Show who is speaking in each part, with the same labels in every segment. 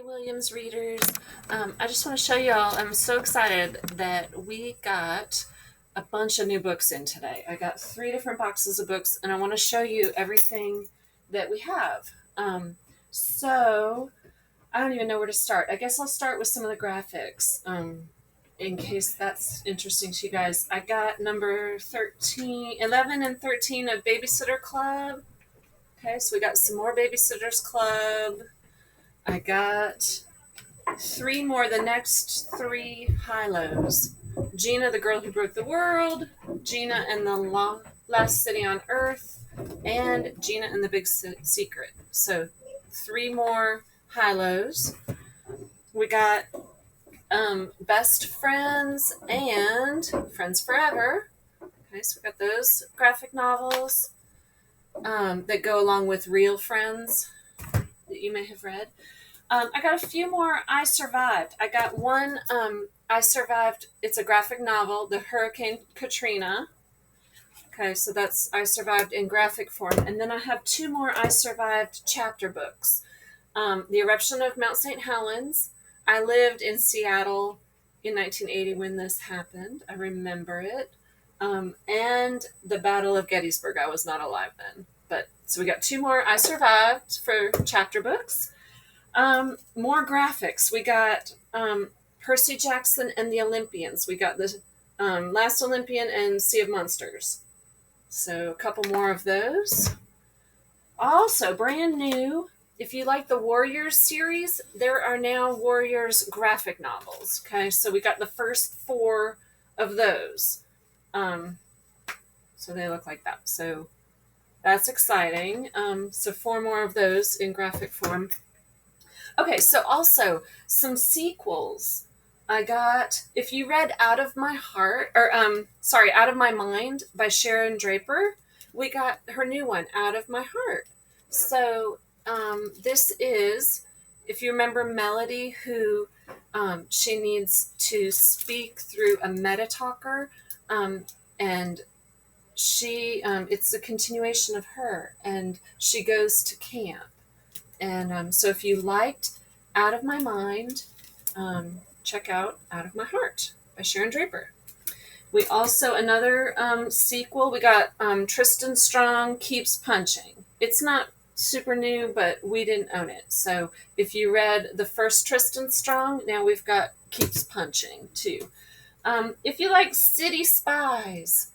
Speaker 1: Hey Williams readers, I just want to show y'all, I'm so excited that we got a bunch of new books in today. I got 3 different boxes of books and I want to show you everything that we have. So I don't even know where to start. I guess I'll start with some of the graphics in case that's interesting to you guys. I got number 11 and 13 of Babysitter Club. Okay, so we got some more Babysitters Club. I got 3 more, the next 3 high-lows. Gina, the Girl Who Broke the World, Gina and the Last City on Earth, and Gina and the Big Secret. So 3 more high-lows. We got Best Friends and Friends Forever. Okay, so we got those graphic novels that go along with Real Friends that you may have read. I got a few more I Survived. I got one, I Survived, it's a graphic novel, the Hurricane Katrina. Okay, so that's I Survived in graphic form. And then I have 2 more I Survived chapter books. The Eruption of Mount St. Helens. I lived in Seattle in 1980 when this happened. I remember it. And the Battle of Gettysburg. I was not alive then. So we got 2 more I Survived for chapter books. More graphics. We got Percy Jackson and the Olympians. We got the Last Olympian and Sea of Monsters. So a couple more of those. Also, brand new, if you like the Warriors series, there are now Warriors graphic novels. Okay, so we got the first 4 of those. So they look like that. So that's exciting. So 4 more of those in graphic form. Okay, so also some sequels. I got, if you read Out of My Heart, or Out of My Mind by Sharon Draper, we got her new one, Out of My Heart. So this is, if you remember Melody, who she needs to speak through a meta-talker, and she, it's a continuation of her, and she goes to camp. And so if you liked Out of My Mind, check out Out of My Heart by Sharon Draper. We also, another sequel, we got Tristan Strong Keeps Punching. It's not super new, but we didn't own it. So if you read the first Tristan Strong, now we've got Keeps Punching too. If you like City Spies,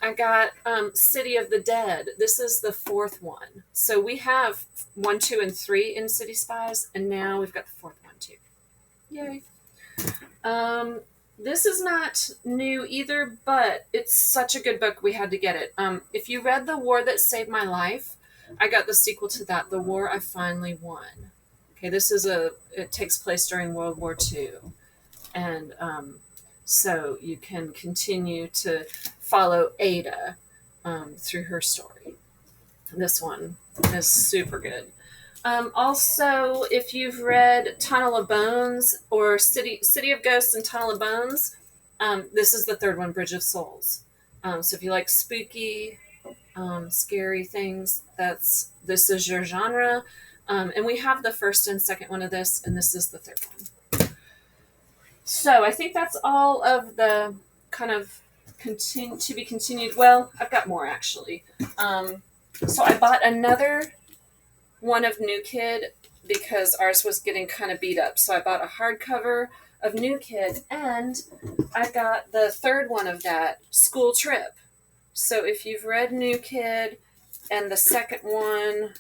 Speaker 1: I got City of the Dead. This is the 4th one. So we have 1, 2, and 3 in City Spies, and now we've got the 4th one too. Yay. This is not new either, but it's such a good book we had to get it. If you read The War That Saved My Life, I got the sequel to that, The War I Finally Won. Okay, it takes place during World War II. And so you can continue to follow Ada through her story. This one is super good. Also, if you've read Tunnel of Bones or City of Ghosts and Tunnel of Bones, this is the 3rd one, Bridge of Souls. So if you like spooky, scary things, this is your genre. And we have the 1st and 2nd one of this, and this is the 3rd one. So I think that's all of the kind of to be continued. Well, I've got more actually. So I bought another one of New Kid because ours was getting kind of beat up. So I bought a hardcover of New Kid, and I got the 3rd one of that, School Trip. So if you've read New Kid and the 2nd one,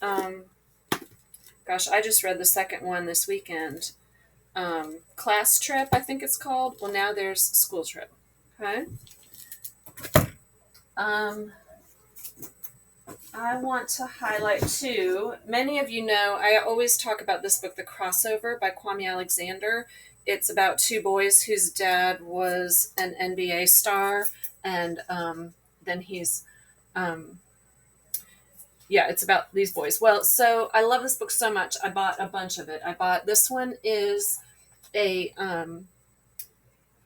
Speaker 1: I just read the 2nd one this weekend. Class Trip, I think it's called. Well, now there's School Trip. Okay. I want to highlight too, many of you know, I always talk about this book, The Crossover by Kwame Alexander. It's about 2 boys whose dad was an NBA star, and then he's, it's about these boys. Well, so I love this book so much, I bought a bunch of it. This one is a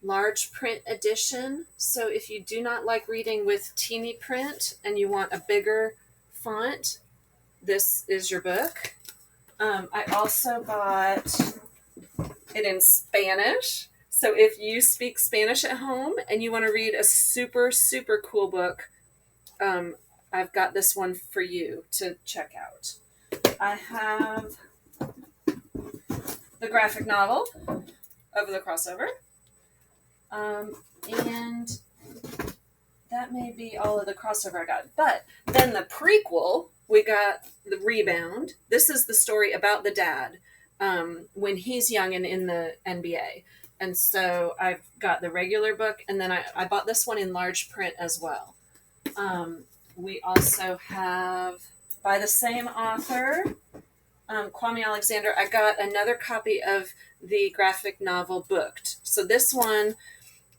Speaker 1: large print edition. So if you do not like reading with teeny print and you want a bigger font, this is your book. I also bought it in Spanish. So if you speak Spanish at home and you want to read a super, super cool book, I've got this one for you to check out. I have the graphic novel, Over the Crossover. And that may be all of the crossover I got. But then the prequel, we got The Rebound. This is the story about the dad when he's young and in the NBA. And so I've got the regular book, and then I bought this one in large print as well. We also have, by the same author, Kwame Alexander, I got another copy of the graphic novel Booked. So this one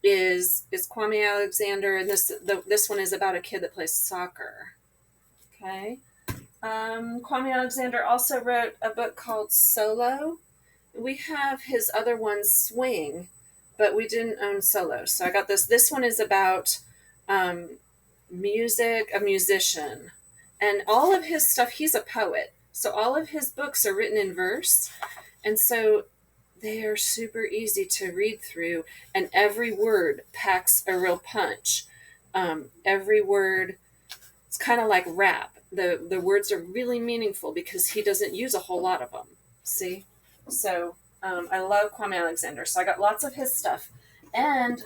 Speaker 1: is Kwame Alexander, and this one is about a kid that plays soccer. Okay. Kwame Alexander also wrote a book called Solo. We have his other one, Swing, but we didn't own Solo. So I got this. This one is about music, a musician. And all of his stuff, he's a poet. So all of his books are written in verse. And so they are super easy to read through. And every word packs a real punch. Every word, it's kind of like rap. The words are really meaningful because he doesn't use a whole lot of them. See? So I love Kwame Alexander. So I got lots of his stuff. And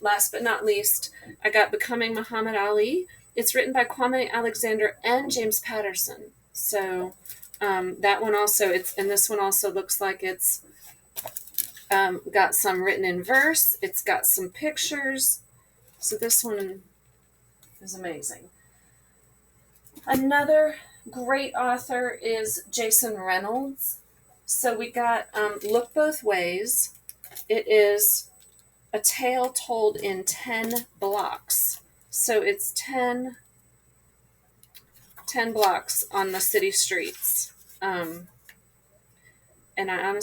Speaker 1: last but not least, I got Becoming Muhammad Ali. It's written by Kwame Alexander and James Patterson. So that one also, and this one also looks like it's got some written in verse. It's got some pictures. So this one is amazing. Another great author is Jason Reynolds. So we got Look Both Ways. It is a tale told in 10 blocks. So it's 10 blocks on the city streets. And I'm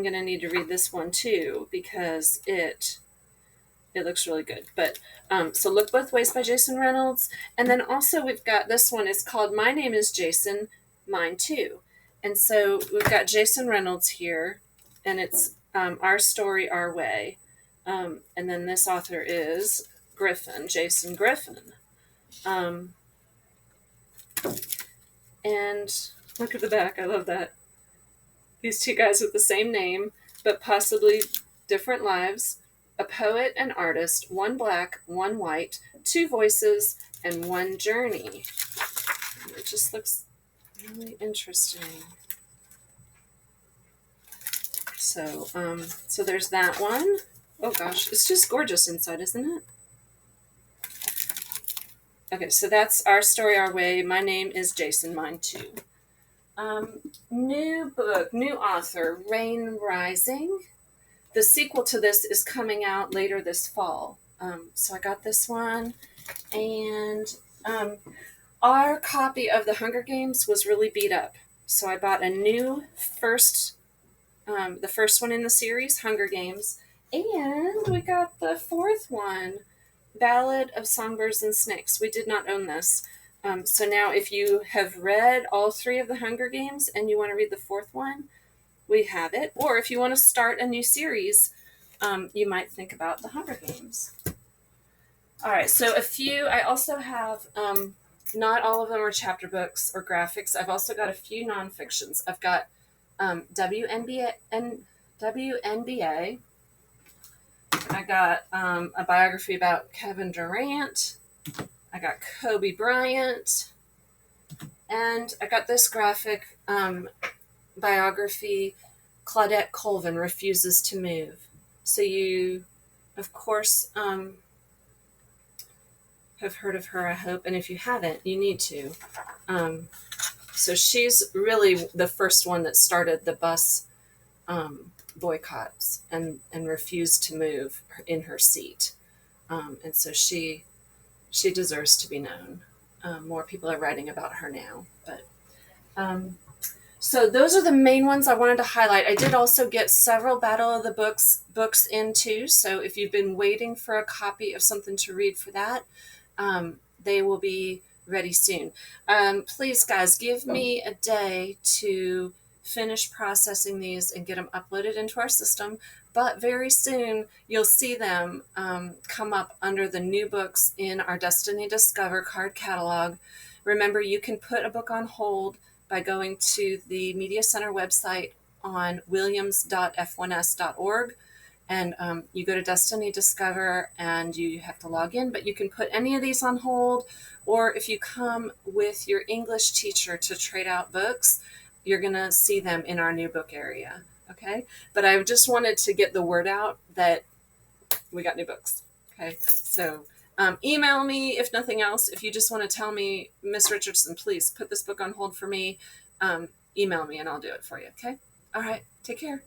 Speaker 1: going to need to read this one too because it looks really good. But so Look Both Ways by Jason Reynolds. And then also we've got this one. It's called My Name is Jason, Mine Too. And so we've got Jason Reynolds here, and it's Our Story, Our Way. And then this author is Jason Griffin. And look at the back. I love that. These two guys with the same name, but possibly different lives. A poet and artist, one black, one white, two voices, and one journey. It just looks really interesting. So, so there's that one. Oh gosh, it's just gorgeous inside, isn't it? Okay, so that's Our Story, Our Way. My name is Jason, mine too. New book, new author, Rain Rising. The sequel to this is coming out later this fall. So I got this one, and our copy of The Hunger Games was really beat up. So I bought a new the first one in the series, Hunger Games, and we got the fourth one, Ballad of Songbirds and Snakes. We did not own this. So now if you have read all three of the Hunger Games and you want to read the fourth one, we have it. Or if you want to start a new series, you might think about the Hunger Games. All right, so I also have, not all of them are chapter books or graphics. I've also got a few nonfictions. I've got WNBA. I got a biography about Kevin Durant. I got Kobe Bryant. And I got this graphic biography, Claudette Colvin, Refuses to Move. So you, of course, have heard of her, I hope. And if you haven't, you need to. So she's really the first one that started the bus boycotts and refused to move in her seat. And so she deserves to be known. More people are writing about her now. But so those are the main ones I wanted to highlight. I did also get several Battle of the books in too. So if you've been waiting for a copy of something to read for that, they will be ready soon. Please, guys, give me a day to finish processing these and get them uploaded into our system. But very soon, you'll see them come up under the new books in our Destiny Discover card catalog. Remember, you can put a book on hold by going to the Media Center website on williams.f1s.org. And you go to Destiny Discover and you have to log in, but you can put any of these on hold. Or if you come with your English teacher to trade out books, you're going to see them in our new book area. Okay. But I just wanted to get the word out that we got new books. Okay. So email me if nothing else. If you just want to tell me, Miss Richardson, please put this book on hold for me, email me and I'll do it for you. Okay. All right. Take care.